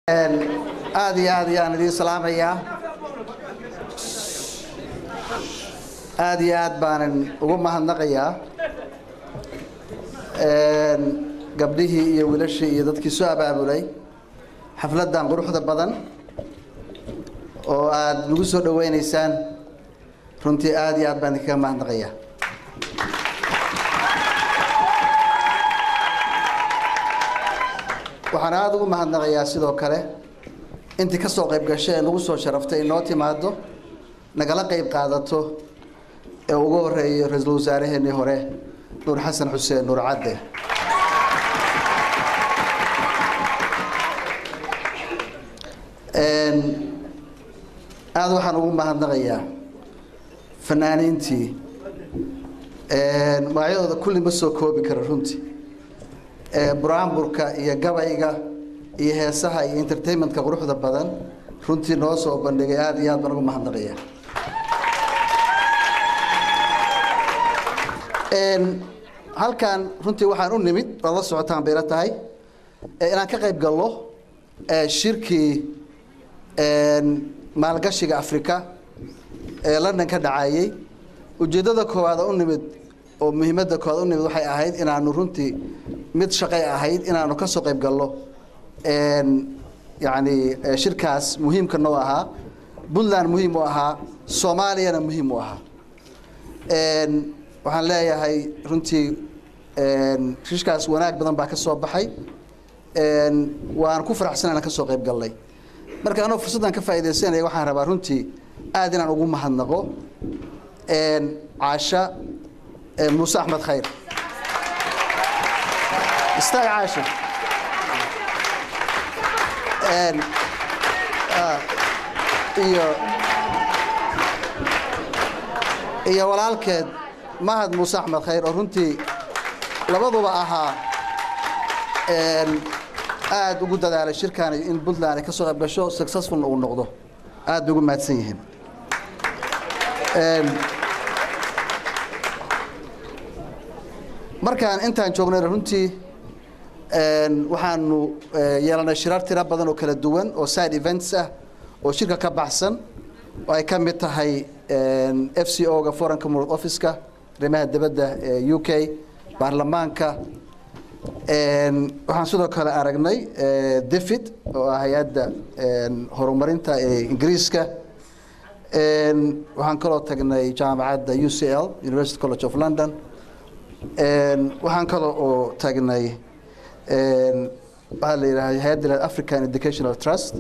aad iyo aad ayaan idin salaamayaa aad iyo aad baanan ugu mahadnaqayaa gabdhihii iyo wiilashii iyo dadkii soo abaabulay xafladan quruxda badan oo aad nagu soo dhaweynaysaan runtii aad iyo aad baan idinkaga mahadnaqayaa waxaan aad ugu mahadnaqayaa sidoo kale intii ka soo qayb gashay nagu soo sharaftay inoo timaado nagala qayb qaadato ee ugu horeeyay ra'iisul wasaaraheenii hore Nuur Xasan Xuseen Nuur Cadde aad waxaan ugu mahadnaqayaa fanaaniintii magacyadooda kulli ma soo koobi karo runtii buraanburka iyo gabayga iyo heesaha iyo entertainmentka quruxda badan runtii noo soo bandhigay aad iyo aad baan ugu mahadnaqayaa halkan runtii waxaan u nimid wada la socotaan bayla tahay inaan ka qayb galno shirkii maalgashiga Afrika ee London ka dhacayay ujeedada koowaad u nimid oo muhiimadda koowaad u nimid waxay ahayd inaanu runtii mid shaqay ahayd inaanu ka soo qayb galno yani shirkaas muhiimka noo ahaa Puntland muhiim u ahaa Soomaaliyana muhiim u ahaa waxaan leeyahay runtii shirkaas wanaag badan baa ka soo baxay waan ku faraxsanahay ka soo qayb galnay marka anoo fursadan ka faa'iideysanay waxaan rabaa runtii aad inaan ugu mahadnaqo Caasha Muuse Axmed Khayr استاذ عاشر iyo walaalkeed Mahad Muuse Axmed Khayr oo runtii labaduba ahaa aad ugu dadaalay shirkan in Puntland ka soo qayb gasho successful uu noqdo aad ugu mahadsan yihiin markaan intaan joognay runtii waxaanu yeelanay shirar tira badan oo kala duwan oo side events ah oo shirka ka baxsan oo ay ka mid tahay FCO-ga Foreign Commonwealth Office-ka arrimaha dibadda ee UK baarlamaanka waxaan sidoo kale aragnay DFID oo ah hay'adda horumarinta ee Ingiriiska waxaan kaloo tagnay jaamacadda UCL University College of London waxaan kaloo oo tagnay waxaa la yiraahdaa hay'adda African Educational Trust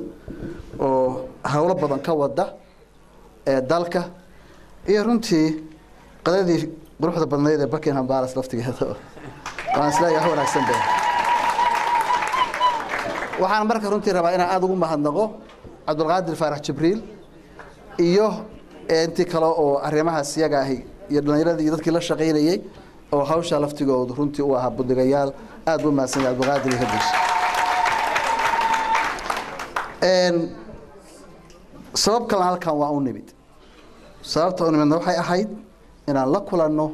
oo hawlo badan ka wada dalka iyo runtii qadadii quruxda badneed ee Buckingham Palace laftigeeda waan isleeyahay wanaagsan baa waxaan marka runtii rabaa inaan aad ugu mahadnaqo Cabdulqaadir Faarax Jibriil iyo intii kale oo arrimahaas iyaga ahi iyo dhalinyarada iyo dadkii la shaqeynayay oo hawsha laftigoodu runtii u ahaa budigayaal aad u mahadsan Cabdulqaadir Hadish sabab kale halkan waa u nimid sababta u nimidna waxay ahayd inaan la kulanno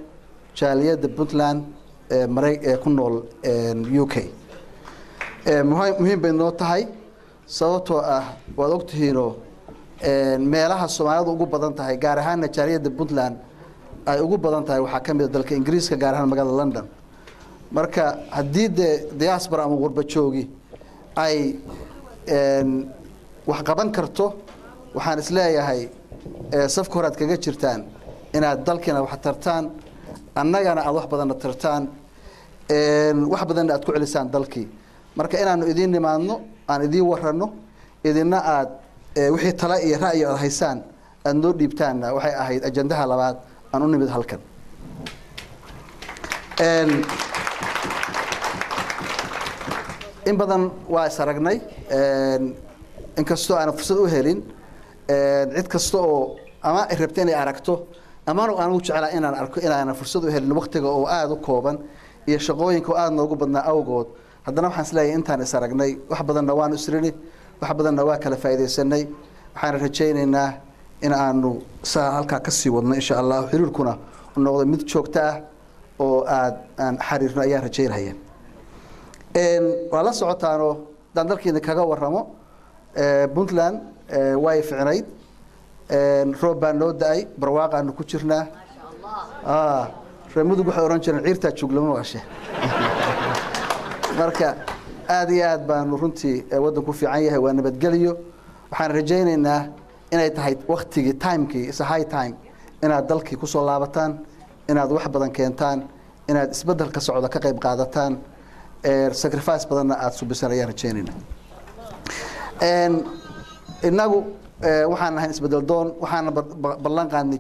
jaaliyadda Puntland ee ku nool UK muhiim bay noo tahay sababtoo ah waad ogtihiinoo meelaha Soomaalidu ugu badan tahay gaar ahaan jaaliyadda Puntland ay ugu badan tahay waxa kamid ah dalka Ingiriiska gaar ahaan magaalada London marka hadii diaspora ama qurba joogi ay wax qaban karto waxaan isleeyahay safka horaad kaga jirtaan inaad dalkina wax tartaan annagana aad wax badan tartaan wax badan aad ku celisaan dalkii marka inaanu idin nimaadno aan idin warano idina aad wixii tala iyo ra'yi aad haysaan aad noo dhiibtaanna waxay ahayd ajandaha labaad aan u nimid halkan in badan waa is aragnay inkastoo aan fursad u helin cid kasta oo ama rabtay inay aragto ama aan u jeclaa inaan arko inaan fursad u helin waqtiga oo aad u kooban iyo shaqooyinka aad noogu badnaa awgood haddana waxaan isleeyahay intaan is aragnay wax badanna waan isrini wax badanna waa kala faa'iideysanay waxaan rajaynaynaa in aanu saa halka ka sii wadno insha Allah xiriirkuna uu noqdo mid joogto ah oo aan xiriirno ayaan rajaynayaa waa la socotaano dan dalkiina kaga waramo Puntland way ficnayd roob baa noo da'ay barwaaqaanu ku jirnaa reemudug waxay oran jireen ciirtaa juglama waashe marka aad iyo aad baanu runtii waddanku fiican yahay waa nabadgeliyo waxaan rajaynaynaa inay tahay waqtigii timekii is a high time inaad dalkii ku soo laabataan inaad wax badan keentaan inaad isbeddel ka socda ka qayb qaadataan sacrifice badanna aad subisan ayaan rajaynaynaa innagu waxaan nahay isbeddel doon waxaana ballan qaadnay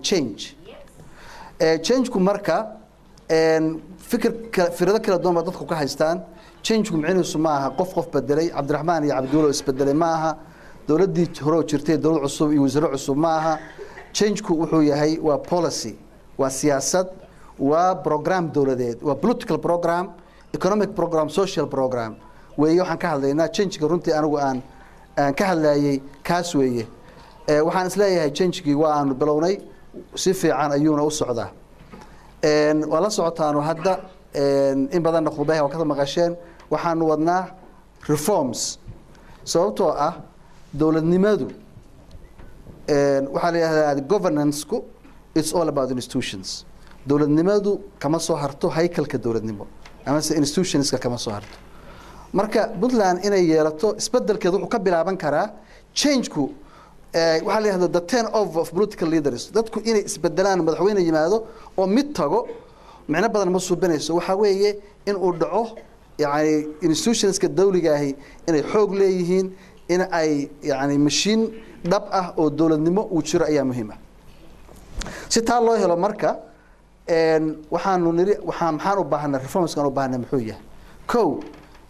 change-ku marka fikrado kala duwan baa dadku ka haystaan change-ku micnihiisu ma aha qof bedelay cabdiraxmaan iyo cabdiwalo isbedelay ma aha dowladdii hore oo jirtay dowlad cusub iyo wasiiro cusub ma aha change-ku wuxuu yahay waa policy waa siyaasad waa program dowladeed waa political program economic program social program weeye waxaan ka hadlaynaa change-ga runtii anigu aan ka hadlayay kaas weeye waxaan isleeyahay change-gii waa aanu bilownay si fiican ayuuna u socdaa waa la socotaanu hadda in badanna khudbaha waa ka maqasheen waxaanu wadnaa reforms sababtoo ah dowladnimadu waxaa la yidhahdaa governance-ku it's all about institutions dowladnimadu kama soo harto haykalka dowladnimo amase institutionska kama soo harto marka Puntland inay yeelato isbeddelkeedu wuxuu ka bilaaban karaa change-ku waxaa la yidhahdaa the turn of political leaders dadku inay isbedelaan madaxweyne yimaado oo mid tago micno badan ma suubinayso waxaa weeye in uu dhaco yani institutionska dawliga ahi inay xoog leeyihiin in ay yani machine dhab ah oo dowladnimo uu jiro ayaa muhiim ah si taa loo helo marka maxaan u baahanaa reformskan u baahanaa muxuu yahay kow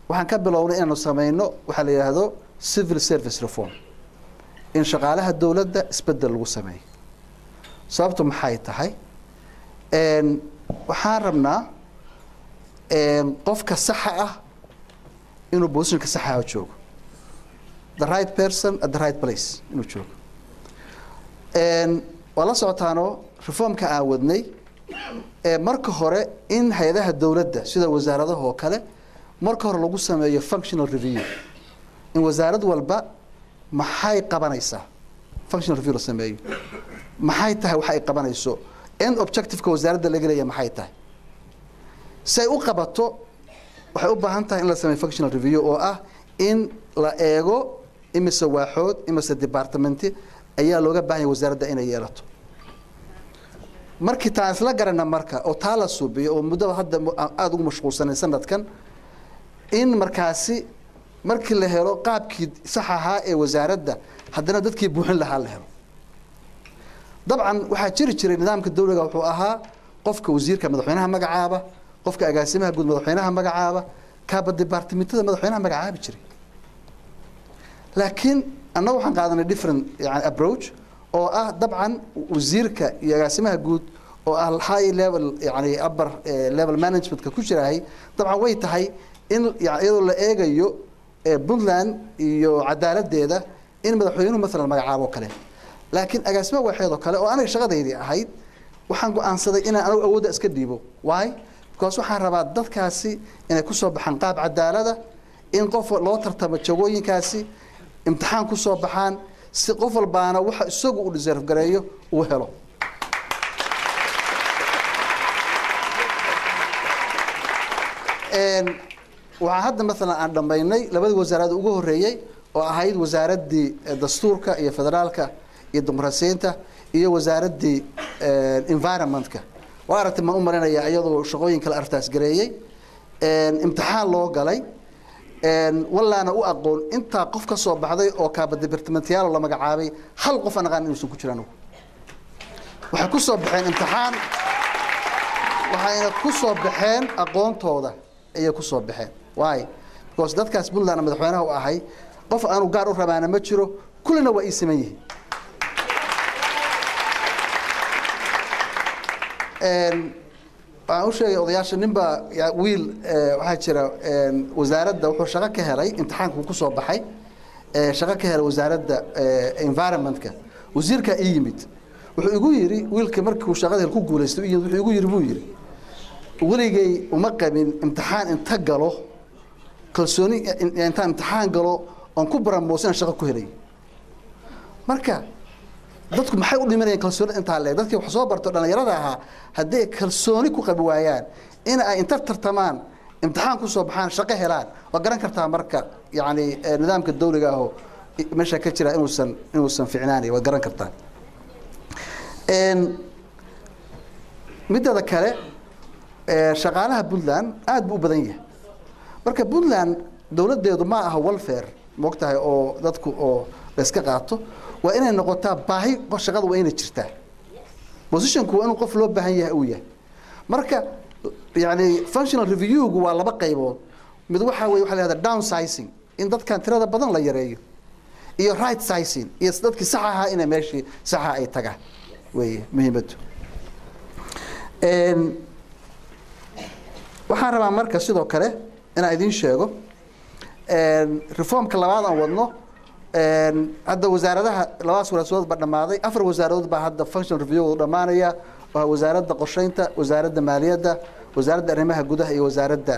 waxaan ka bilownay inaanu samayno waxaa la yidhaahdo civil service reform in shaqaalaha dowladda isbeddel lagu sameeyo sababtu maxay tahay waxaan rabnaa qofka saxa ah inuu positionka saxa ah joogo the right person at the right place inuu joogo waa la socotaano reformka aan wadnay marka hore in hay'adaha dowladda sida wasaaradaha oo kale marka hore lagu sameeyo functional review in wasaarad walba maxay qabanaysaa functional review la sameeyo maxay tahay waxa ay qabanayso end objective-ka wasaaradda laga leeyahay maxay tahay say u qabato waxay u baahan tahay in la sameeyo functional review oo ah in la eego imise waaxood imise department ayaa looga baahan yahay wasaaradda inay yeelato markii taan isla garana marka oo taa la suubiyo oo muddo hadda aad ugu mashquulsanay sanadkan in markaasi markii la helo qaabkii sax ahaa ee wasaaradda haddana dadkii buuxin lahaa la helo dabcan waxaa jiri jiray nidaamka dowliga wuxuu ahaa qofka wasiirka madaxweynaha magacaaba qofka agaasimaha guud madaxweynaha magacaaba kaaba departmentada madaxweynaha magacaabi jiray laakiin annagu waxaan qaadanay different yani approach oo ah dabcan wasiirka iyo agaasimaha guud oo ah high level yani upper level management-ka ku jirahay dabcan way tahay in iyadoo la eegayo Puntland iyo cadaaladdeeda in madaxweynuhu maalan magacaabo kale laakiin agaasimaha waaxeed oo kale oo aniga shaqadeydii ahayd waxaan go'aansaday inaan anigu awoodda iska dhiibo why because waxaan rabaa dadkaasi inay ku soo baxaan qaab cadaalada in qof loo tartamo jagooyinkaasi imtixaan ku soo baxaan si qof walbaana waxa isagu u deserve gareeyo uu helo waxaan hadda maalan aan dhammaynay labadii wasaarad ugu horeeyay oo ahayd wasaaraddii dastuurka iyo federaalka iyo dimuqraasiyiinta iyo wasaaraddii environmentka waa aragtay maan u marinayaa iyadoo shaqooyin kale artaas gareeyay imtixaan loo galay wallaana u aqoon intaa qof ka soo baxday oo kaaba departmentiyaal la magacaabay hal qof aan aqaan inuusan ku jiraan waxay ku soo baxeen imtixaan waxayna ku soo baxeen aqoontooda ayay ku soo baxeen why because dadkaas Puntland madaxweynaha u ahay qof aanu gaar u rabaana ma jiro kullina waa ii siman yihiin waxaan u sheegay odayaasha ninba wiil waxaa jira wasaaradda wuxuu shaqo ka helay imtixaanku ku soo baxay shaqo ka helay wasaaradda environmentka wasiirka ii yimid wuxuu igu yiri wiilka markuu shaqada ku guuleystay wuxuu igu yiri buu yiri weligay uma qabin imtixaan inta galo kalsooni inta imtixaan galo aan ku baramoosina shaqo ku helay marka dadku maxay u dhimanayaan kalsooni inta leeyahay dadkii wax soo barto dhalinyarada ahaa haddii kalsooni ku qabi waayaan in ay inta tartamaan imtixaan ku soo baxaan shaqo helaan waa garan kartaa marka yani nidaamka dawliga ah oo meesha ka jira inuusan fiicnaanayn waa garan kartaa midda kale shaqaalaha Puntland aad buu badan yahay marka Puntland dawladeedu ma aha welfare moogtahay oo dadku oo iska qaato waa inay noqotaa baahi shaqada waa inay jirtaa positionku waa inuu qof loo baahan yahay uu yahay marka yani functional review-gu waa laba qaybood mid waxa weeye waxa la yiraahdaa downsizing in dadkan tirada badan la yareeyo iyo right sizing iyo dadkii sax ahaa inay meeshii saxa ay tagaan weeye muhiimadu waxaan rabaa marka sidoo kale inaan idin sheego reformka labaad aan wadno hadda wasaaradaha labadaas wasaarood ba dhamaaday afar wasaarood baa hadda functional review dhamaanaya waa wasaaradda qorsheynta wasaaradda maaliyadda wasaaradda arrimaha gudaha iyo wasaaradda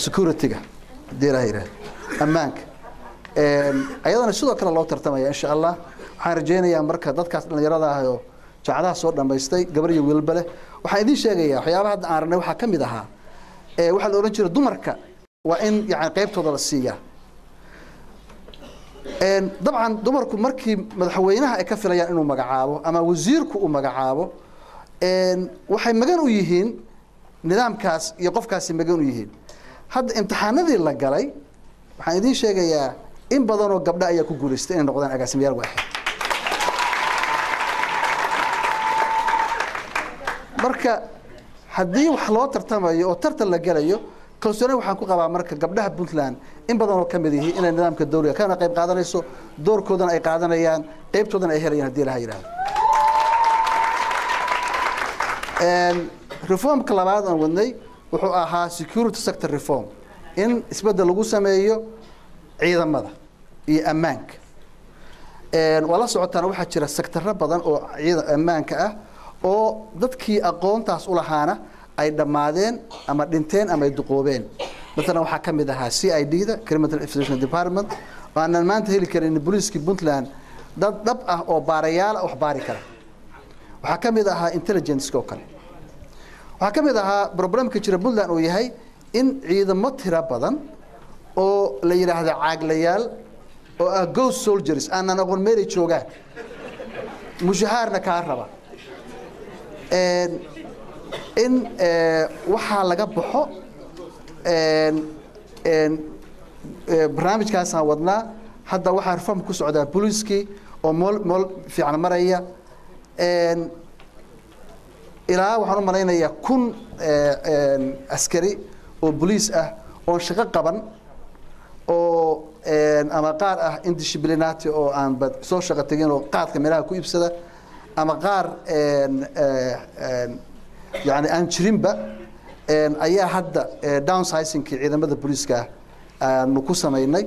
security-ga diirahayra ammaanka ayadana sidoo kale loo tartamaya insha Allah waxaan rajeynayaa marka dadkaas dhalinyarada ah oo jaacadaha soo dhameystay gabar iyo wiilba leh waxaan idin sheegayaa waxyaabaha hadda aan rabnay waxa kamid ahaa waxa la oran jiray dumarka waa in yani qaybtooda la siiyaa dabcan dumarku markii madaxweynaha ay ka filayaan inuu magacaabo ama wasiirku uu magacaabo waxay magan u yihiin nidaamkaas iyo qofkaasi magan u yihiin hadda imtixaanadii la galay waxaan idin sheegayaa in badan oo gabdho ayaa ku guuleystay inay noqdaan agaasimayaal waaxid marka haddii wax loo tartamayo oo tartan la galayo kalsooni waxaan ku qabaa marka gabdhaha Puntland in badan oo kamid yihiin inay nidaamka dawliga kana qayb qaadanayso doorkoodana ay qaadanayaan qaybtoodana ay helayaan hadii la yiraahdo reformka labaad aan wadnay wuxuu ahaa security sector reform in isbedel lagu sameeyo ciidamada iyo ammaanka wala socotaan waxa jira sectorro badan oo ciidan ammaanka ah oo dadkii aqoontaas u lahaana ay dhamaadeen ama dhinteen ama ay duqoobeen مثلا waxaa kamid ahaa CID-da Criminal Investigation Department waana maanta heli karin booliiska Puntland dad dhab ah oo baarayaal wax baari kara waxaa kamid ahaa intelligence oo kale waxaa kamid ahaa problemka jira Puntland oo yahay in ciidamo tira badan oo la yiraahdo caaglayaal oo ah ghost soldiers aanan aqoon meel ay joogaan mushaharna ka raba in waxa laga baxo barnaamijkaas aan wadnaa hadda waxa reform ku socda booliiskii oo mool fiican maraya ilaa waxaan u malaynayaa 1000 askari oo booliis ah oo shaqo qaban oo ama qaar ah indisciplinary oo aan bad soo shaqo tagin oo qaadka meelaha ku iibsada ama qaar yani aan jirinba ayaa hadda downsizing ciidamada booliiska aanu ku sameynay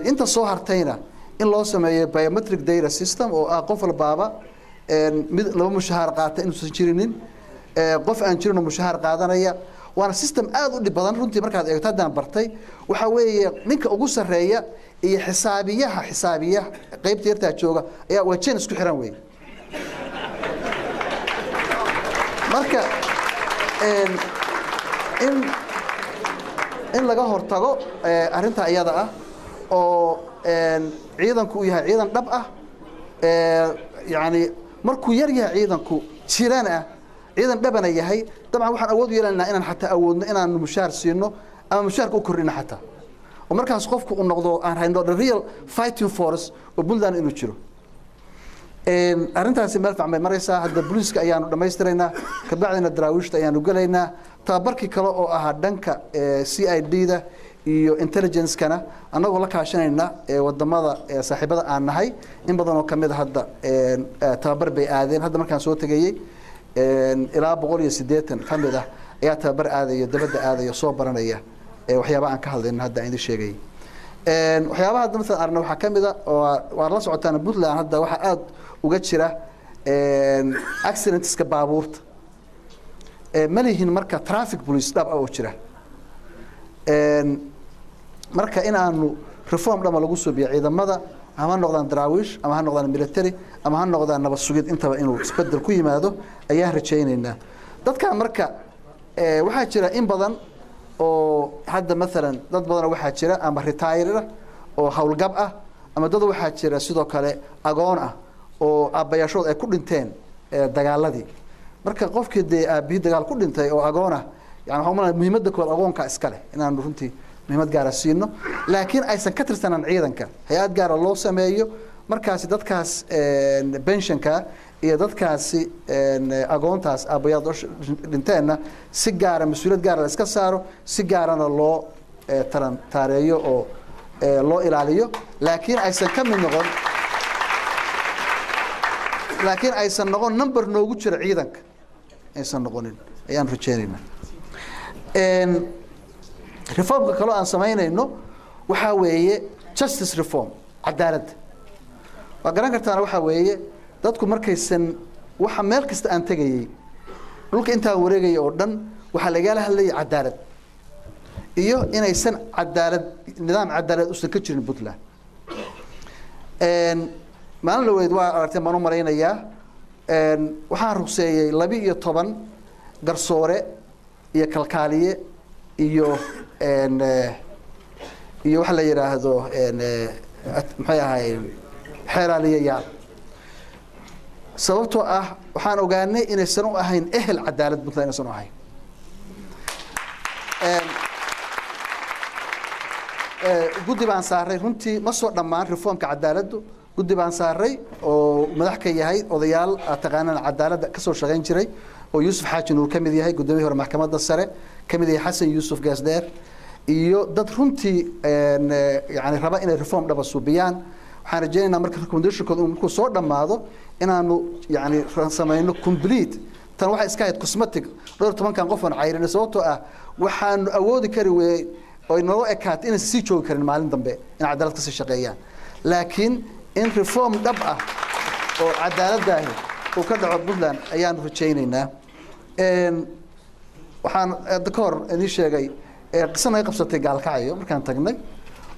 inta soo hartayna in loo sameeyo biometric data system oo ah qof walbaaba mid laba mushahar qaata inuu jirinin qof aan jirin mushahar qaadanaya waana system aad u dhib badan runtii markaad eegto hadaan bartay waxa weeye ninka ugu sareeya iyo xisaabiyaha qaybta yarta jooga ayaa wajen isku xiran weey marka in laga hortago arinta iyada ah oo ciidanku yahay ciidan dhab ah yani markuu yar yahay ciidanku jiraan ah ciidan dhabana yahay dabcan waxaan awood u yeelanaa inaan xataa awoodno inaan mushaar siino ama mushaarka u kordhino xataa oo markaas qofku uu noqdo aan hayno the real fighting force oo Puntland inuu jiro arintaasi meel fiican bay maraysaa hadda booliiska ayaanu dhameystiraynaa ka bacdina daraawiishta ayaanu galaynaa tababarkii kale oo ahaa dhanka CID-da iyo intelligence-kana anagoo la kaashanayna wadamada saaxiibada aan nahay in badan oo kamid hadda tababar bay aadeen hadda markaan soo tagayay ilaa 180 kamid ah ayaa tababar aadaya dabada aadaya soo baranaya waxyaabaha aan ka hadlayna hadda aan idin sheegay waxyaabaha hadda midaan aragno waxa kamid ah oo la socotaan Puntland hadda waxa aad uga jira accidents-ka baabuurta malihin marka traffic police dhab oo jira marka in aanu reform dhama lagu soo biyo ciidamada ama noqdaan daraawiish ama ha noqdaan military ama ha noqdaan nabad sugid intaba inuu isbedel ku yimaado ayaan rajaynaynaa dadka marka waxaa jira in badan oo hadda maalan dad badan waxaa jira ama retire oo hawlgab ah ama dad waxaa jira sidoo kale agoon ah oo aabbayaashood ay ku dhinteen dagaaladii marka qofkii dee aabihii dagaal ku dhintay oo agoon ah yani waxaan umaleeyaa muhiimadda kood agoonka iska leh inaanu runtii muhiimad gaara siino laakiin aysan ka tirsanaan ciidanka hay-ad gaara loo sameeyo markaasi dadkaas pensionka iyo dadkaasi agoontaas aabbayaad dhinteenna si gaara mas-uuliyad gaara la iska saaro si gaarana loo taareeyo oo loo ilaaliyo laakiin aysan ka mid noqon laakiin aysan noqon number noogu jira ciidanka aysan noqonin ayaan rajaynaynaa reformka kaloo aan samaynayno waxaa weeye justice reform cadaaladda waa garan kartaana waxaa weeye dadku markaysan waxa meel kasta aan tegayey dhulka intaan wareegaya oo dhan waxaa lagala hadlayay cadaalad iyo inaysan cadaalad nidaam cadaalad usan ka jirin puntland maalin laweyd waa aragtay maan u malaynayaa waxaan rugseeyey 12 garsoore iyo kalkaaliye iyo waxa la yiraahdo maxay ahaayeen xeeraaliyayaal sababtoo ah waxaan ogaanay inaysan u ahayn ehel cadaalad puntland inaysan u ahayn guddi baan saaray runtii ma soo dhammaan reformka cadaaladdu guddi baan saaray oo madax ka yahay odayaal taqaanaan cadaaladda ka soo shaqayn jiray oo Yuusuf Xaaji Nuur ka mid yahay gudoomiyihii hore maxkamadda sare ka mid yahay Xasan Yuusuf Gaasdeer iyo dad runtii yani raba inay reform dhaba suubiyaan waxaan rajaynaynaa marka recommendation-kooda markuu soo dhammaado inaanu yani samayno complete tan waxa iska ahayd cosmetic dhowr 10 qof aan cayrin sababtoo ah waxaan awoodi kari weey oo inoo ekaat in si joogi karin maalin dambe in cadaalad ka sii shaqeeyaan laakiin in reform dhab ah oo cadaaladda oo ka dhaco Puntland ayaan rajaynaynaa waxaan ka hor idin sheegay qisana ay qabsatay gaalkacyo markaan tagnay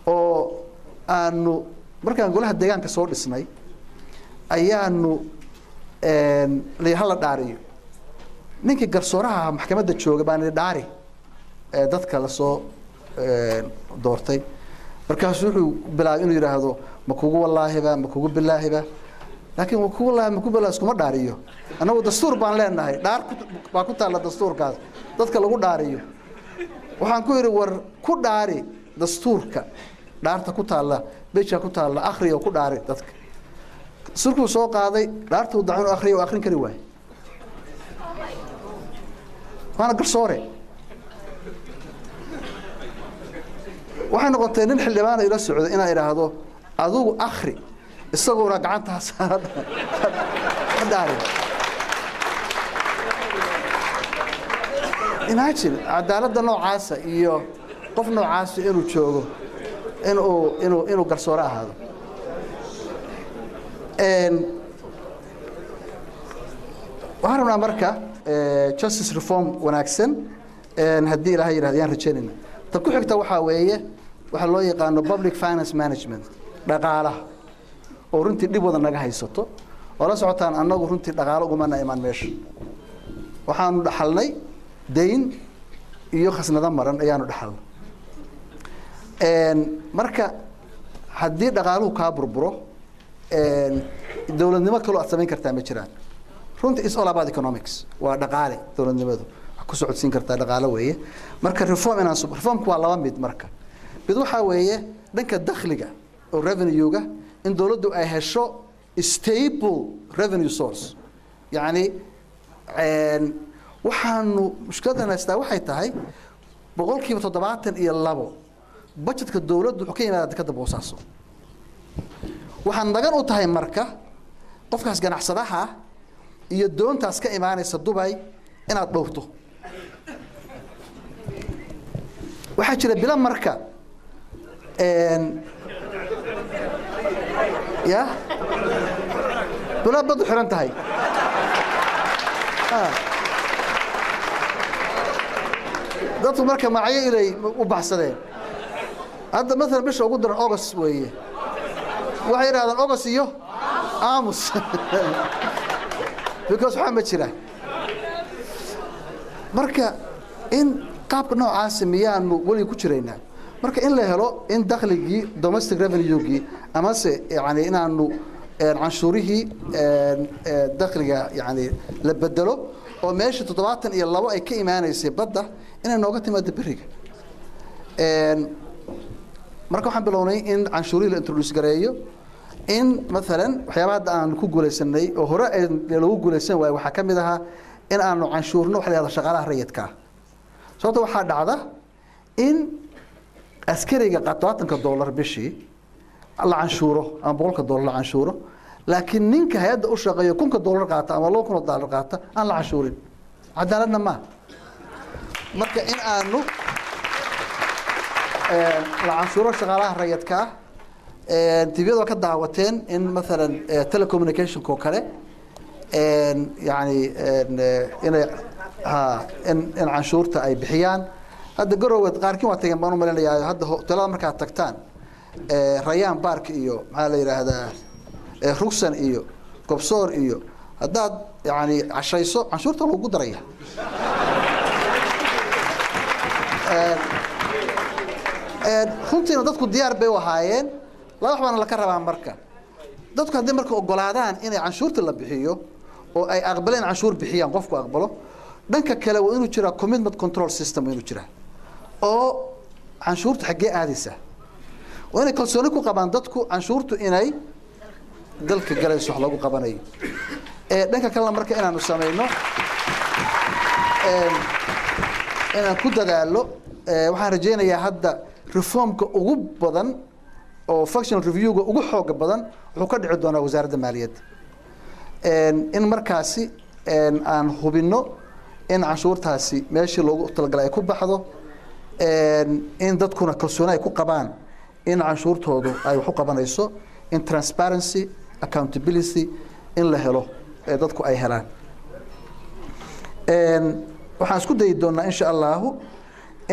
oo aanu markaan golaha deegaanka soo dhisnay ayaanu la dhaariyo ninkii garsooraha maxkamadda jooga baan dhaari dadka la soo doortay markaas wuxuu bilaabay inuu yiraahdo ma kugu wallaahiba ma kugu bilaahiba laakiin wa kugu wallaahi ma kugu bilaah iskuma dhaariyo anagu dastuur baan leenahay dhaar baa ku taala dastuurkaas dadka lagu dhaariyo waxaan ku yiri war ku dhaari dastuurka dhaarta ku taala beesha ku taala akhriyo ku dhaari dadka surku soo qaaday dhaartu dacno akhriyo akhrin kari waay waana garsoore waxaan noqotay nin xildhibaan ila socdo inaan iraahdo adigu akhri isagoo gacanta dhaari imagine cadaaladda noocaas iyo qof noocaas inuu joogo inuu garsoore ahaado waxaan rabnaa marka justice reform wanaagsan haddii ilaahay yiraahdo yaan rajaynayna tan ku xigta waxaa weeye waxa loo yaqaano public finance management dhaqaalaha oo runtii dhib wada naga haysato oo la socotaan annagu runtii dhaqaalo uguma imaan meesha waxaanu dhaxalnay dayn iyo khasnada maran ayaanu dhaxalnay marka haddii dhaqaaluhu kaa burburo dowladnimo kaloo aad samayn kartaa ma jiraan runtii is all about economics waa dhaqaale dowladnimadu ku socodsiin kartaa dhaqaale weeye marka reformku waa laba mid marka mid waxa weeye dhanka dakhliga oo revenue-ga in dawladdu ay hesho stable revenue source yani waxaanu mushkiladana haystaa waxay tahay 72% budgetka dawladdu wuxuu ka yimaadaa dekada boosaaso waxaan nagan u tahay marka qofkaas ganacsadaha iyo doontaas ka imaanaysa Dubai inaad dhowrto waxaa jira bila marka ya bila bad xiran tahay dadku marka macay ilay u baxsadeen هذا مثلا بيش أقدر أغس وياه وحير هذا أغس إيوه آموس because محمد شراي مركا إن قاب نوع عاصمية إنه ولي كشرينا مركا إن له هلو إن دخلي domestic revenue جي أما يعني إنه عنشوره دخلي يعني لبدله وماشي تطبعتن إلى الله أي كإيمان يسبده إن نوقت ما دبريك مركا حن بلوني إن عنشوري الانتروديوس جرايو إن مثلا وحيابات أن كوجل سنة وهراء لو كوجل سنة وحكم ده إن أنه عنشورنا وحلي هذا شغالة ريتك صوته واحد هذا إن أسكري قطعات كدولار بشي الله عنشوره أنا بقول كدولار عنشوره لكن نينك هيدا أشغل يكون كدولار قاطع أما لو كنا دولار قاطع أنا عنشورين عدالنا ما مركا إن أنه العنشوره شغالة ريتك تبيضوا كدعوتين إن مثلا تيليكوميونيكيشن كوكالة يعني إن عنشورته أي بحيان هذا جرو قاركين واتجن بانو ملنا يا هذا تلا مركز تكتان ريان بارك إيو على هذا روكسن إيو كوبسور إيو هذا يعني عشريسو عنشورته لو قدر ريا خنتين ضدكم ديار بيوهاين لا waxbaan la ka rabaa marka dadku hadii marka ogolaadaan inay canshuurta la bixiyo oo ay aqbaleen canshuur bixiyaan qofku aqbalo dhanka kale waa inuu jira commitment control system inuu jira oo canshuurta xagee aadaysa waa inay kalsooni ku qabaan dadku canshuurtu inay dalka galayso wax lagu qabanayo dhanka kale marka inaanu sameeyno inaan ku dadaalo waxaan rajaynayaa hadda reformka ugu badan oo functional review-ga ugu xoog badan wuxuu ka dhici doonaa wasaaradda maaliyadda in markaasi aan hubino in canshuurtaasi meeshii loogu talagalay ay ku baxdo in dadkuna kalsooni ay ku qabaan in canshuurtoodu ay wax u qabanayso in transparency accountability in la helo dadku ay helaan waxaan isku dayi doonaa insha allahu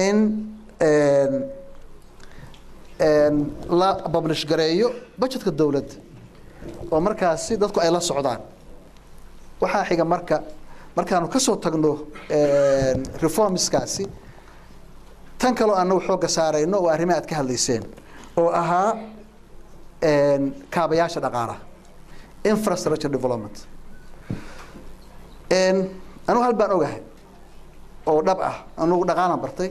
in la publish gareeyo budgetka dawladda oo markaasi dadku ay la socdaan waxa xiga markaanu ka soo tagno reformskaasi tan kale aanu xooga saarayno oo arrimaha aad ka hadlayseen oo ahaa kaabayaasha dhaqaalaha infrastructure development anu hal baan ogahay oo dhab ah anu dhaqaalan bartay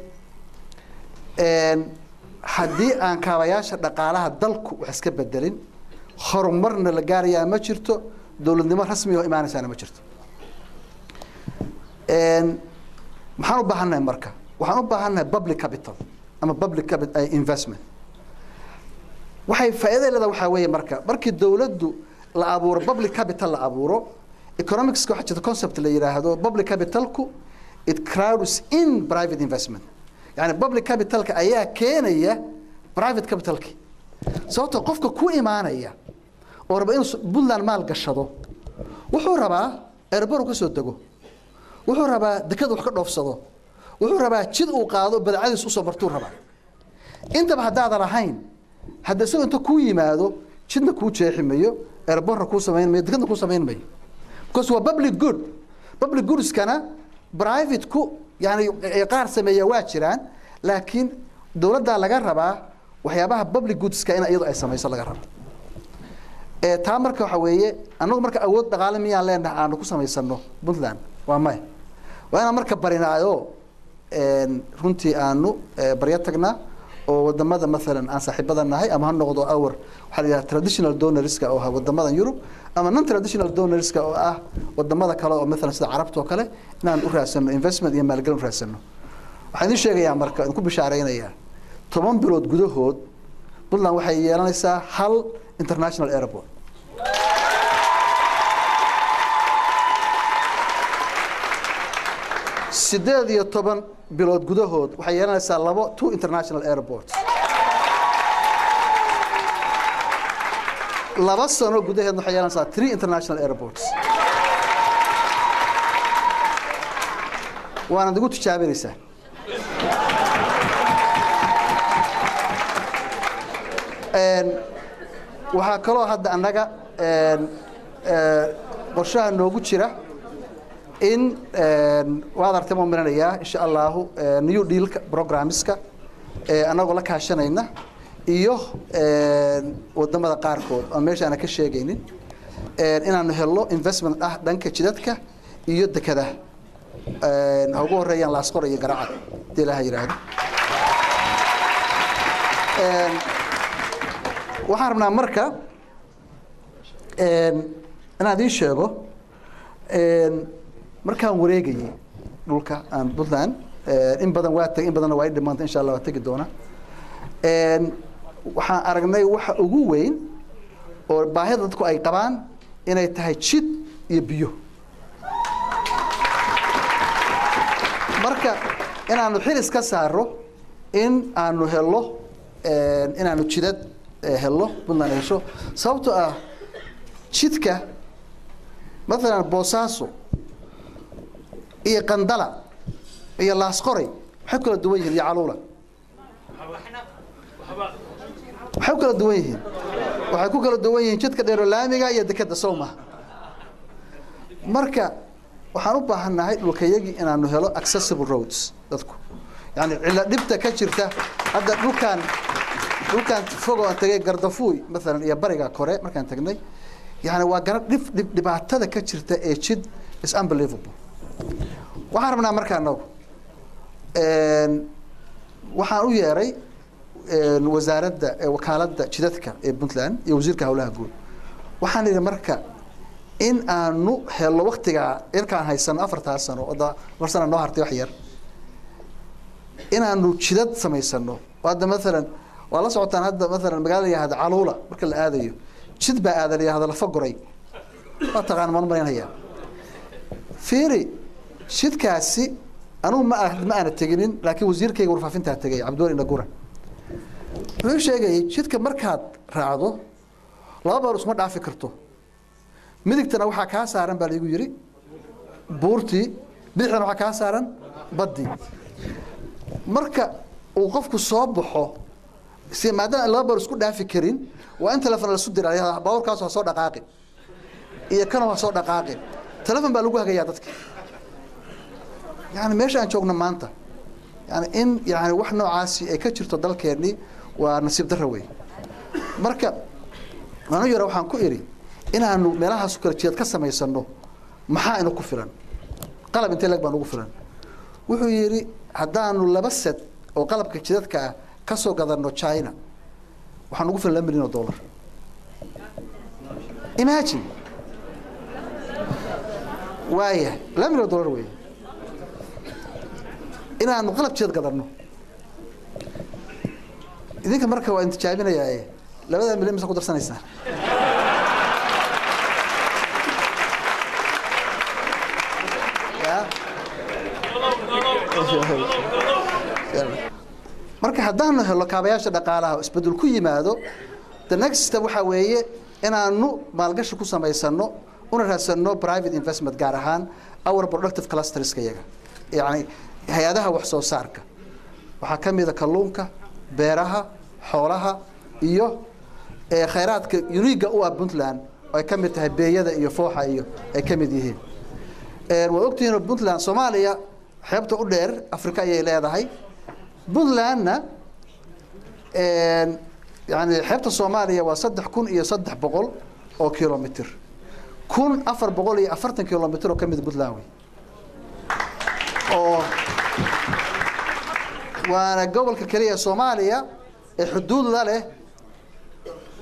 haddii aan kaabayaasha dhaqaalaha dalku wax iska bedelin horumarna la gaarayaa ma jirto dawladnimo rasmi oo imaanaysaana ma jirto maxaan u baahannahay marka waxaan u baahannahay public capital ama public capital investment waxay faa'iido leedahay waxa weeye markii dawladdu la abuuro public capital la abuuro economics waxa jirta concept la yiraahdo public capitalku it crowds in private investment يعني public capital كأيها كينية private capital كي صوته قفك كو إيمانية وربعين بلنا المال قشطه وحوربا إربارو كسر دقو وحوربا دكتور حكر نفسه وحوربا شد وقاضو بالعادة سوسة برتور ربع أنت بهذا هذا رهين هذا سو أنت كو إيمانه شدنا كو شيء حميه إربارو كو سمين مية دكتور كو سمين مية because هو public goods كان private كو يعني قار سمية واجران لكن دولة دا لغا ربا وحيابها public goods كاينة ايضا اي سميسا لغا ربا تا مركا وحاوية انو مركا اود دقالة ميان لين انو كو سميسانو بنتلان واماي وانا مركا برينايو runtii aanu barya tagnaa oo wadamada مثلا aan saaxiibada nahay ama han noqdo awr waxa la yiraahdaa traditional donors-ka oo wadamada Europe ama non traditional donors-ka oo ah wadamada kale oo مثلا sida Carabta oo kale inaan u raadsano investment iyo maalgelin u raadsano waxaan idin sheegayaa marka in ku bishaareynaya 10 bilood gudahood Puntland waxay yeelanaysaa hal international airport sideed iyo 10 bilood gudahood waxay yeelanaysaa two international airports laba sano gudaheed waxay yeelanaysaa 3 international airports waana ugu tijaabinaysaa waxaa kaloo hadda annaga qorshaha noogu jira in waad artay ma maranayaa insha allahu new deal programmeska annagoo la kaashanayna iyo wadamada qaarkood oo meesha aan ka sheegaynin inaanu helno investment ah dhanka jidadka iyo dekadaha ugu horeeyaan Laasqor iyo Garacad ilaaha yiraahdo waxaan rabnaa marka inaan idin sheego markaan wareegayay dhulka aan Puntland in badan waa tag in badan waa dhimaanta insha Allah waa tagi doona waxaan aragnay waxa ugu weyn oo baahida dadku ay qabaan inay tahay jid iyo biyo marka inaanu xiris ka saaro in aanu helo inaanu jidad helo Puntland hesho sababtoo ah jidka مثلا بوساسو iyo qandala iyo laasqoray waxay kala duwan yihiin yacaluula waxay kala duwan yihiin waxay ku kala duwan yihiin jidka dheer laamiga iyo dekada Soomaa marka waxaan u baahanahay dhulkayagi inaanu helo accessible roads dadku yani cilla dibta ka jirta hadda dhulkan fogo aan tagay Gardafuuy مثلا iyo bariga kore markaan tagnay يعني وقرب دبعت هذا كتير تأجد is unbelievable. وحرمنا مركانه. وحنا وياري وزارة وكالة شدتك بنتلان يوزير كهولها يقول. وحنا المركا إن أنو هلا وقت إن كان هاي السنة أفرتها السنة وده ورسنا النهار تيحير. إن أنو شدت سمي السنة وهذا مثلا والله سعوتان هذا مثلا مقال لي هذا علولة بكل هذا شد بقى هذا اللي هذا الفقري ما تقان ما نمرين هي فيري شد كاسي أنا ما أنا تجنين لكن وزير كي غرفة فين تجي عبدول إن جورا ليش جاي شد كمركات رعده لا برس ما دافع فكرته مدك تنوح كاسارن باليجو يري بورتي بيحنا نوح كاسارن بدي مركا وقفك الصباحه سي مادام لا برس كود دافع فكرين وأنت لفنا السودر عليها باور كاسو صوت دقائق إيه كانوا صوت دقائق تلفن بالوجه جيادتك يعني ماشي أنشوفنا مانتا يعني إن يعني وإحنا عاسي كتير تضل كيرني ونسيب دروي مركب أنا يروح عن كويري إن أنو ملاها سكر تياد كسر يسنو محا إنه كفران قلب أنت لك بانو كفران وحيري هذا أنو لبست وقلب كتياد كسو قدر إنه تشاينا وحنقول في $1 مليون imagine وايه $1 مليون ويه إن أنا نقلب شيء قدرنا إذا كان مركب وأنت شايفين يا إيه لا بدأ مليون مسكوا درسنا يسنا marka haddaan helo kaabayaasha dhaqaalaha isbedel ku yimaado the next step waxa weeye inaanu maalgashi ku samaysano una raasano private investment gaar ahaan our productive clusters kayaga yani hay'adaha wax soo saarka waxa kamid ah kalluunka beeraha xoolaha iyo khayraadka unique u ah Puntland ay kamid tahay beeyada iyo fooxa iyo ay kamid yihiin waa ogtihiin Puntland Soomaaliya xeebta u dheer Afrika ay leedahay Puntlandna يعني حيبة الصومالية وصدح كون إيه صدح بقول أو كيلومتر كون أفر بقول إيه أفرتن كيلومتر وكم بودلاوي أو وأنا قبل ككلية الصومالية الحدود ذاله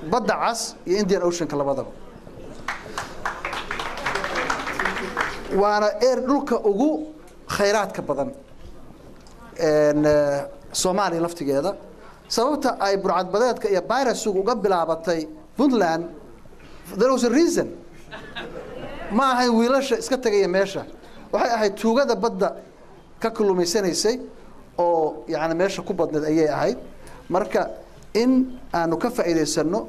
بدع عس ينديان أوشن كلا بدر وأنا إيرلوك أجو خيرات كبدن إن الصومالي لفت كذا sababta ay burcad badeedka iyo virus uga bilaabatay Puntland there was a reason ma ahay wiilasha iska tagay meesha waxay ahayd tuugada badda ka kulumeysaneysay oo yaani meesha ku badneed ayay ahayd marka in aanu ka faa'iideysano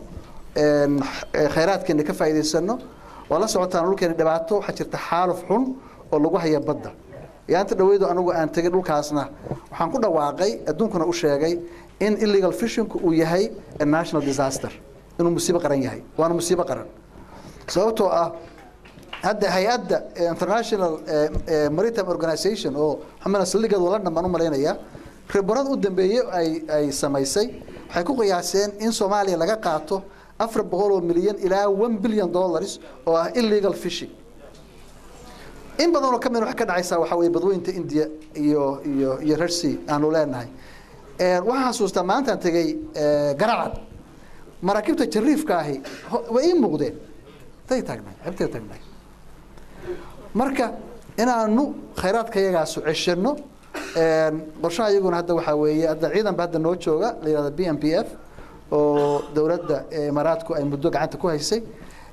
khayraadkeena ka faa'iideysano wala socotaan dhulkeena dhibaato waxa jirta xaaluf xun oo lagu haya badda yaanta dhaweedo anagu aan tagay dhulkaasna waxaan ku dhawaaqay adduunkuna u sheegay in illegal fishing uu yahay a national disaster inuu musiibo qaran yahay waana musiibo qaran sababtoo ah hadda hay'adda international maritime organization oo xamana saldhigeedu la dhammaan u maleynaya khibrad u dambeeyay ay samaysay waxay ku qiyaaseen in Soomaaliya laga qaato 400 milyan ilaa 1 billion dollars oo ah illegal fishing in badan oo kamid wax ka dhacaysa waxa way badweynta India iyo Red Sea aanu leenahay waxaan xasuustaa maanta tagay garacad marakibta jariifka ahi way muuqdeen tagnay marka inaanu khayraadka yagaas u ceshano qorshaha iyaguna hadda waxa weeye hadda ciidan baad noo jooga la yiraahdo BMPF oo dawladda Imaaraadku ay muddo gacanta ku haysay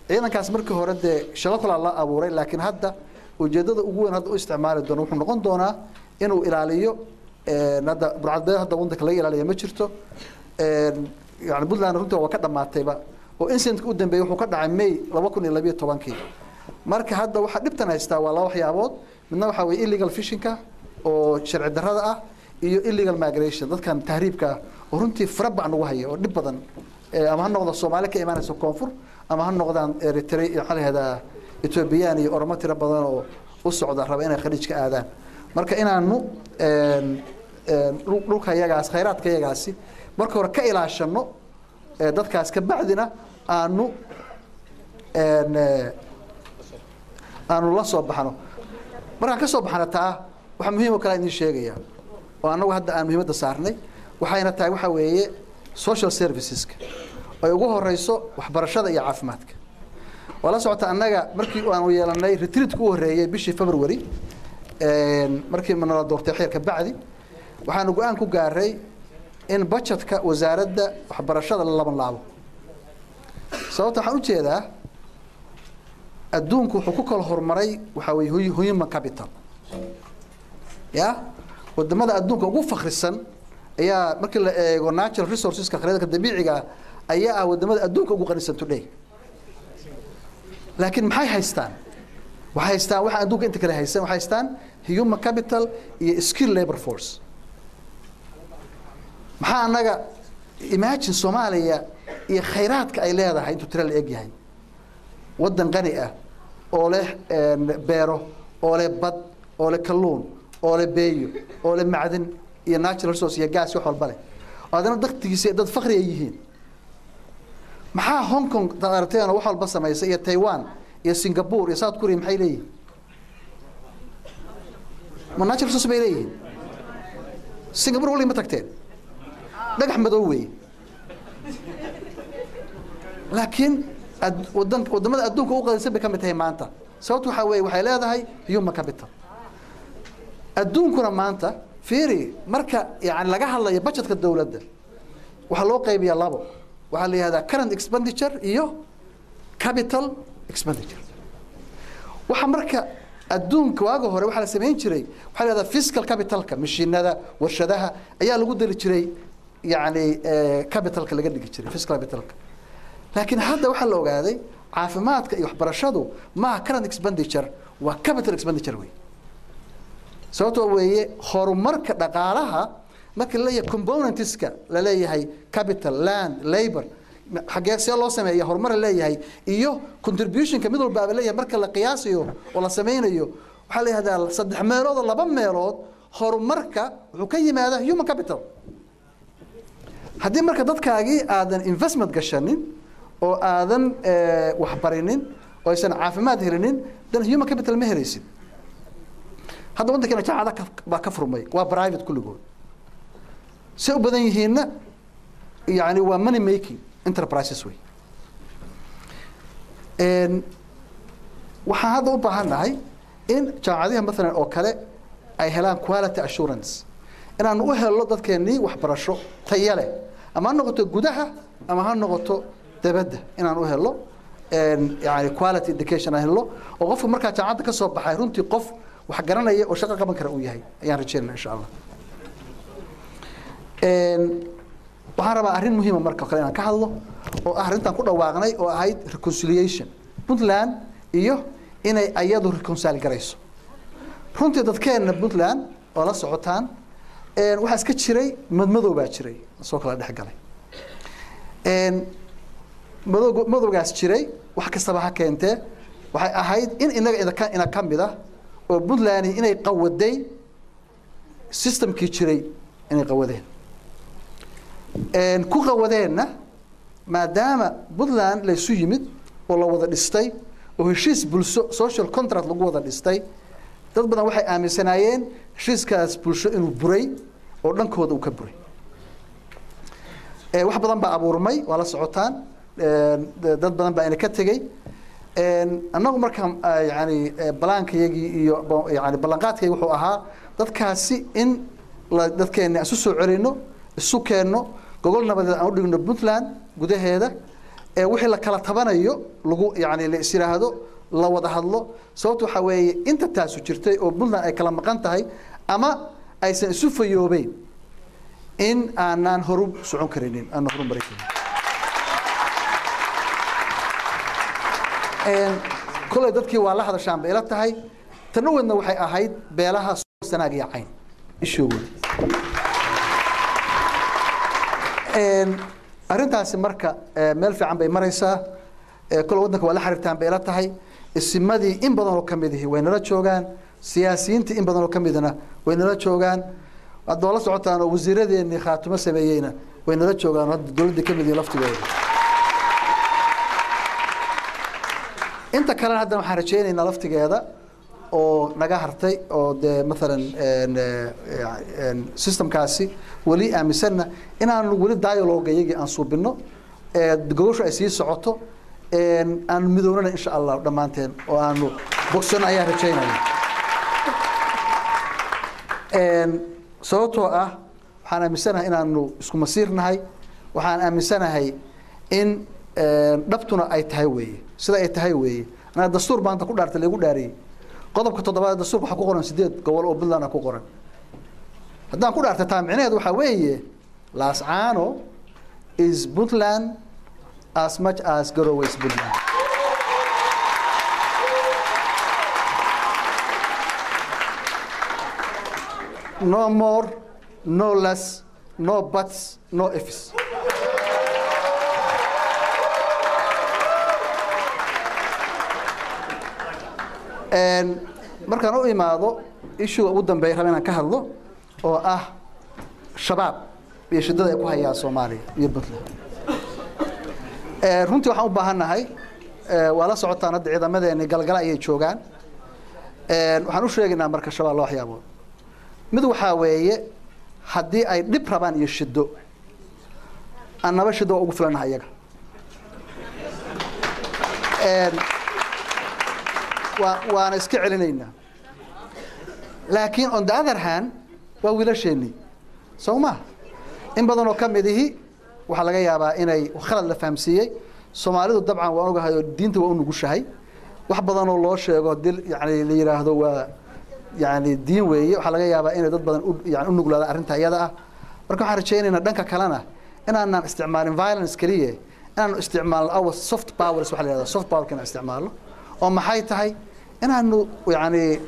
ciidankaas markii hore shaqo kala la abuuray laakiin hadda ujeedada ugu weyn hadda u isticmaali doono wuxuu noqon doonaa inuu ilaaliyo hadda burcadbeed hadda waddanka laga ilaaliyo ma jirto يعني بدلان runtii waa ka dhamaatayba oo incident u dambeeyay wuxuu ka dhacay May 2012 marka hadda waxa dhibtan haysta waa laba waxyaabood midna waxa way illegal fishing-ka oo sharci darrada ah iyo illegal migration dadkan tahriibka oo runtii faraba aan ugu hayo oo dhib badan ama ha noqdo Soomaali ka imaanayso koonfur ama ha noqdaan Eritrea xalahada Ethiopian iyo Oromo tira badan oo u socda raba inay khaliijka aadaan marka inaanu dhulka yagaas khayraadka yagaasi marka hore ka ilaashano dadkaas ka bacdina aanu la soo baxno marka ka soo baxna taa waxa muhiim ah kala in sheegaya oo anagu hadda aan muhiimada saarnay waxayna tahay waxa weeye social services ay ugu horeyso waxbarashada iyo caafimaadka wala socota anaga markii aan yeelanay retreat ku horeeyay bishii February markii manala doortay xeerka bacdi waxaan go'aan ku gaaray in budgetka wasaaradda waxbarashada la laban laabo sababta waxaan u jeedaa adduunku wuxuu ku kala hormaray waxa weeye human capital ya wadamada adduunka ugu fakhrisan ayaa markii la eego natural resources ka khayraadka dabiiciga ayaa wadamada adduunka ugu qanisan today laakiin maxay haystaan waxa adduunka inta kale haysan waxay haystaan human capital iyo skilled labor force maxaa anaga imagine Soomaaliya iyo khayraadka ay leedahay intuu tira la eg yahay wadan qani ah oo leh beero oo leh bad oo leh kalluun oo leh beeyo oo leh macdan iyo natural resource iyo gas wax walba leh adana daqtigiisa dad faqri ay yihiin maxaa Hong Kong taarteena wax walba sameeyay iyo Taiwan iyo Singapore iyo South Korea maxay leeyihiin ma natural resource bay leeyihiin Singapore wali ma tagteen dhagax madow weey laakiin wadamada adduunka u qadaysan bay ka mid tahay maanta sababtu waxa weey waxay leedahay human capital adduunkuna maanta fiiri marka yaani laga hadlayo budgetka dawladda waxa loo qaybiyaa labo waxa la yiraahdaa current expenditure iyo capital expenditure waxa marka adduunka waaga hore waxa la sameyn jiray waxa la yiraahdaa fiscal capitalka mashiinada warshadaha ayaa lagu dali jiray يعني capitalka laga dhigi jiray fiscal capitalka laakiin hadda waxa la ogaaday caafimaadka iyo waxbarashadu ma current expenditure waa capital expenditure way sababtoo weeye horumarka dhaqaalaha marka la leeyahay componentska la leeyahay capital land labor xagee si loo sameeyo horumar la leeyahay iyo contributionka mid walba la leeyahay marka la qiyaasayo oo la sameeyo waxa la yiraahdaa saddex meelood oo laba meelood horumarka wuxuu ka yimaadaa human capital haddii marka dadkaagii aadan investment gashanin oo aadan wax barinin oo aysan caafimaad helinin dan human capital ma helaysid hadda waddankeena jaacada baa ka furmay waa private kulligood si u badan yihiinna yani waa money making enterprises way waxaan hadda u baahannahay in jaacadiha maalan oo kale ay helaan quality assurance inaanu u helno dadkeenii waxbarasho tayo leh ama ha noqoto gudaha ama ha noqoto dabadda inaan u helno yani quality education aan helno oo qofka markaa jaamacadda ka soo baxay runtii qof wax garanaya oo shaqo qaban kara uu yahay ayaan rajeynayaa insha Allah waxaan rabaa arrin muhiim ah marka kale inaan ka hadlo oo arrintan ku dhawaaqnay oo ahayd reconciliation Puntland iyo inay ayadu reconcile garayso runtii dadkeena Puntland oo la socotaan waxa iska jiray madmadow baa jiray soo kala dhex galay madowgaas jiray wax kastaba ha keentee waxay ahayd in inaga ina ka mid ah oo Puntland inay qawaday systemkii jiray inay qawadeen ku qawadeenna maadaama Puntland la isu yimid oo la wada dhistay oo heshiis bulsho social contract lagu wada dhistay dad badan waxay aaminsanaayeen heshiiskaas bulsho inuu buray oo dhankooda uu ka buray wax badan baa abuurmay waa la socotaan dad badan baa ina ka tagay annagu marka yani balaankayagii iyo yani ballanqaadkayga wuxuu ahaa dadkaasi in dadkeena isu soo celino isu keenno gogol nabadeed aan u dhigno Puntland gudaheeda wixii la kala tabanayo lagu yani la isiraahdo la wada hadlo sababtu waxa weeye inta taas u jirtay oo Puntland ay kala maqan tahay ama aysan isu fayoobeen in aanan horub socon karinin aan horub marin كل ذاتك والله هذا شام بيلا تهاي تنوع إنه وحي أهيد بيلاها سناقي عين الشغل أرنتها سمركة ملفي عم بيمرسا كل ودنك ولا حرفتان بيلا تهاي السمادي إن بدنوا كم بده وين لا تشوجان سياسيين إن بدنوا كم بدنا وين لا تشوجان الدولة سعتنا وزيرة إني خاتمة سبيينا وين لا تشوجان الدولة دي كم بدي لفت بيه أنت كلام هذا محرجين إن لفتك هذا أو نجاحرتي أو مثلا سيستم كاسي ولي أمسنا إن أنا نقول الديالوج يجي أنصوب إنه دقوش أسيس عطو أن مدورنا إن شاء الله دمانتين وأنو بوكسنا أيه رجينا صوته حنا مسنا إن أنو اسكو مسيرنا هاي وحنا مسنا هاي إن دبتنا أي تهوي سلا أي تهوي أنا الدستور بان تقول دارت اللي يقول داري قضب كتضبط الدستور بحكوا قرن سديد قول أو بلنا كقرن هذا نقول دارت تامعين هذا حويه لاسعانو is Puntland as much as Garowe is Puntland. No more, no less, no buts, no ifs. markaan u imaado issue ugu dambeeya rabaan inaan ka hadlo oo ah shabaab iyo shidada ay ku hayaan Soomaaliya iyo Puntland runtii waxaan u baahanahay waa la socotaan hadda ciidamadeena galgala ay joogaan waxaan u sheegaynaa marka shabaab loo waxyaabo mid waxa weeye haddii ay dhib rabaan iyo shido annaba shido ugu filanahay iyaga وأنا إسكع علينا لكن on the other hand وولا شيني سوما إن بدنا كم يده وحلاقي يابا إني وخلل الفهمسية سومالي طبعا وأنا هاي الدين تو أنو جوشهاي واحد بدنا الله شيء قدير يعني اللي يراه هو يعني الدين ويا وحلاقي يابا إني ضد بدنا يعني أنو قلنا أرنتها يدا بركو حرشين إن دنك كلنا إن استعمال violence كليه إن استعمال أو soft powers وحلا هذا soft power كنا استعماله أو محيطهاي إن أنو يعني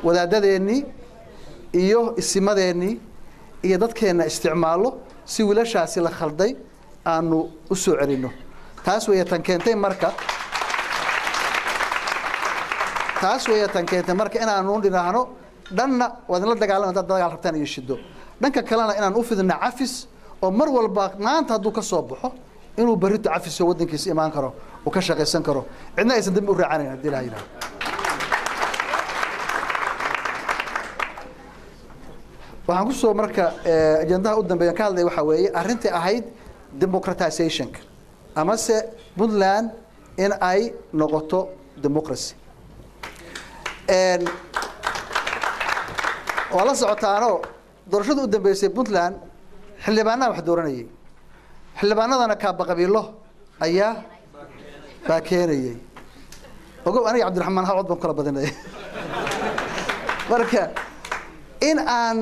ودادني إيوه السمادني إيه ضد كنا استعماله سوي لش عسيل خلدي أنو أسعرينه تاسوية تنكنتين مركا تاسوية تنكنتين مركا إن أنو لنا هنو دنا وذن لدك على ضد على الحبتان يشدو دنك كلامنا إن أنوفذ النعفس ومر والباق ما أنت هدوك الصبح إنه بريت عفس ودنك كيس إيمان كرو وكشق يسن كرو عندنا يسدم الرعانين هدي لها هنا waxaan ku soo marka ajandaha u dambeeya ka hadlay waxa weeye arrintii ahayd democratization ama se Puntland in ay noqoto democracy wala socotaano doorashada u dambeysay Puntland xildhibaanada wax dooranayay xildhibaanadana ka baqabiilo ayaa baa keenayay ogow aniga Cabdiraxmaan Hawad baan kala badanay marka in aan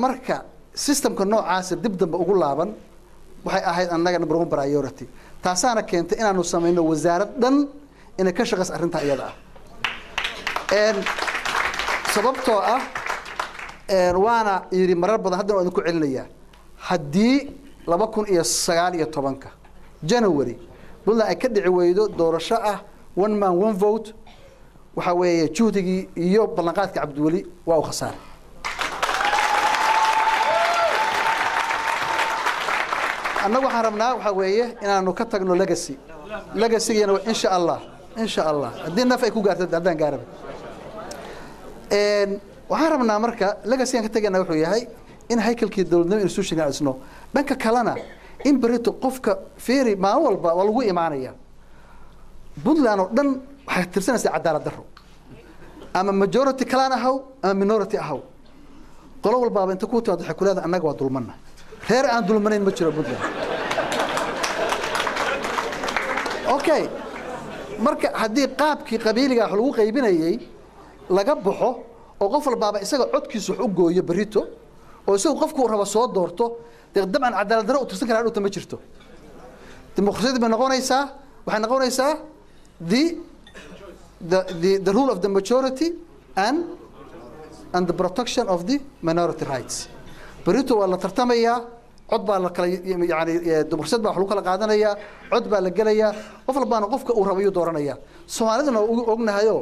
marka systemka noocaas dib dambe ugu laaban waxay ahayd annaga number 1 priority taasana keentay inaanu sameeyno wasaarad dhan in ka shaqeys arrinta iyada ah sababtoo ah waana yiri marar badan hadda waan ku celinayaa haddii 2019 January Puntland ay ka dhici weydo doorasho ah one man one vote waxa weeye juhdigii iyo ballanqaadka Cabdiweli waa u khasaaray annagu waxaan rabnaa waxa weeye inaanu ka tagno legacy-gana insha Allah haddii naf ay ku gaarto haddaan gaaraba waxaan rabnaa marka legacy-gan ka tagayna wuxuu yahay in haykalkii dawladnimo institution ay isno dhanka kalena in barito qofka feeri maalin walba waa lagu imaanaya Puntland oo dhan waxay tirsanaysaa cadaalad darro ama majority kalaan ahaw ama minority ahaw qolo walba inta ku timaado waxay ku leedahay annaga waa dulmanna reer aan dulmanayn ma jiro Puntland okay marka haddii qaabkii qabiiliga wax lagu qaybinayay laga baxo oo qof walba isaga codkiisu wax u gooyo barito oo isagu qofku raba soo doorto dabcan cadaalad darro u tirsan karaa dhulta ma jirto dimuqraasiyadda ma noqonaysaa waxay noqonaysaa the rule of the majority and the protection of the minority rights barito waa la tartamayaa cod baa la kala yani dimuqraasiyad baa wax lagu kala qaadanayaa cod baa la gelayaa qof walbaana qofka uu rabo ayuu dooranaya Soomaalidana ognahayo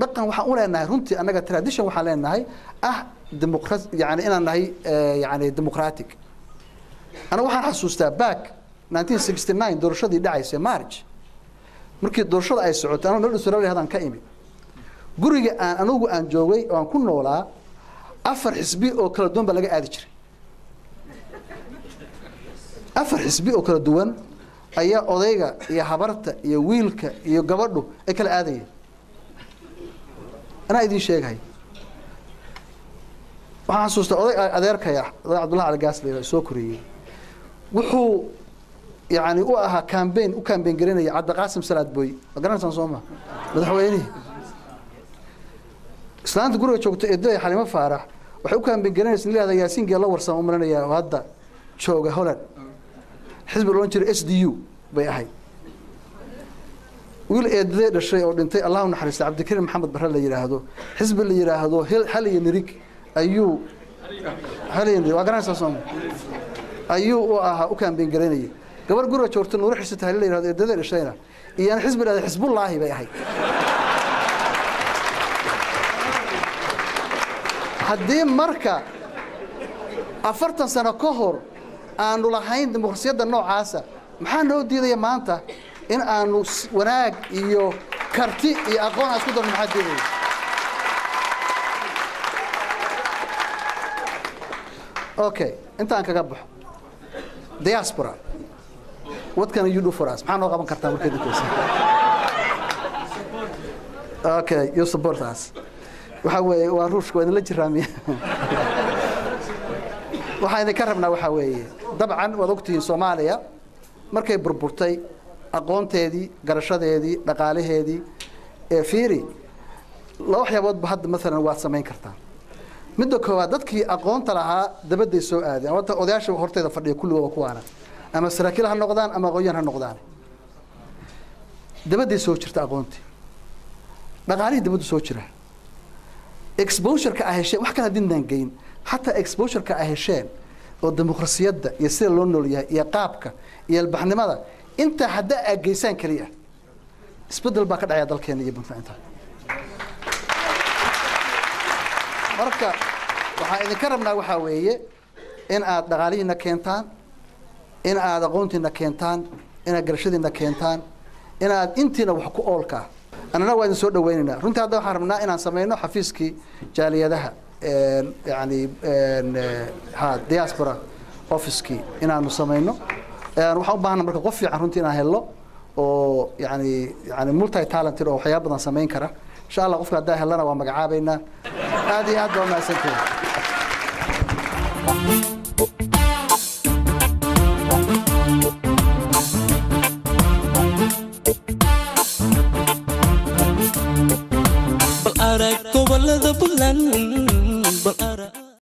dhaqan waxaan u leenahay runtii annaga tradition waxaan leenahay democracy yani inaan nahay yani democratic ana waxaan xasuustaa back 1969 doorashadii dhacaysay March markii doorashada ay socotay anoo noo soo hadaan ka imi guriga anigu aan joogay oo aan ku noolaa afar xisbi oo kala duwan ba laga aadi jiray afar xisbi oo kala duwan ayaa odayga iyo habarta iyo wiilka iyo gabadhu ay kala aadayeen أنا أدين شيء هاي وحاسوس أذكر عبد الله على قاسلي سوكري وحو يعني وأها كامبين قرينا عبد القاسم سلاد بوي قرنا سنصومه مدحويني سلانت قروا شوكت إدّي حليمة فارح وحو كامبين قرينا سنلي هذا ياسين قال الله ورسم أمرنا يا وهذا شوكه هولن حزب الونشر SDU بيهاي ويل إدّي الشيء أردنتي الله نحرس عبد الكريم محمد برهلا يراهدو حزب اللي يراهدو هل ينريك أيو هل ينريك وقرنا سنصومه أيو وأها وكامبين قرينا قبل قرة شورت نور حسيت هاللي هذا الدذر الشينا يعني حزب الله بيحي حدين مركا أفرتن سنة كهر أنو لحين ديمقراطية النوع عاسى محن هو دي يا مانتا إن أنو وناك يو كرتي يأقون أسكت من حد دي أوكي أنت أنك قبح diaspora. What can you do for us? Okay, you support us. waxaan ka rabnaa waxa weeye dabcan wad ogtiin Soomaaliya markay burburtay aqoonteedii garashadeedii dhaqaalaheedii fiiri la waxyaabad hadda mesela waad sameyn kartaa midda koowaad dadkii aqoonta lahaa dabadday soo aadeen wada odayaasha horteeda fadhiya kulligood kuwaana ama saraakiil ha noqdaan ama aqoonyahan ha noqdaan dabadday soo jirta aqoontii dhaqaalihii dabaddu soo jira exposure-ka ah heshay wax kala dindan geyn حتى exposure كأهشان والديمقراطية ده يصير لونه يقابك يلبحنا ماذا أنت حدا جيسان كريه استبدل باكر عياد الكيان يبون فأنت مركا إذا كرمنا وحويه إن أدغالينا كينتان إن أدغونتنا كينتان إن أجرشدنا كينتان إن أنتنا وحكو أولكا أنا نوعي نسود ويننا رنت هذا حرمنا إن سمينا حفيزكي جالية ده يعني ها diaspora office-kii inaanu sameeyno waxaan u baahnaa marka qof fiican runtii inaan helo oo yani multi talented oo waxyaabo badan sameyn kara insha Allah qofka hadaa helana waa magacaabeynaa aad iyo aad baa mahadsantahay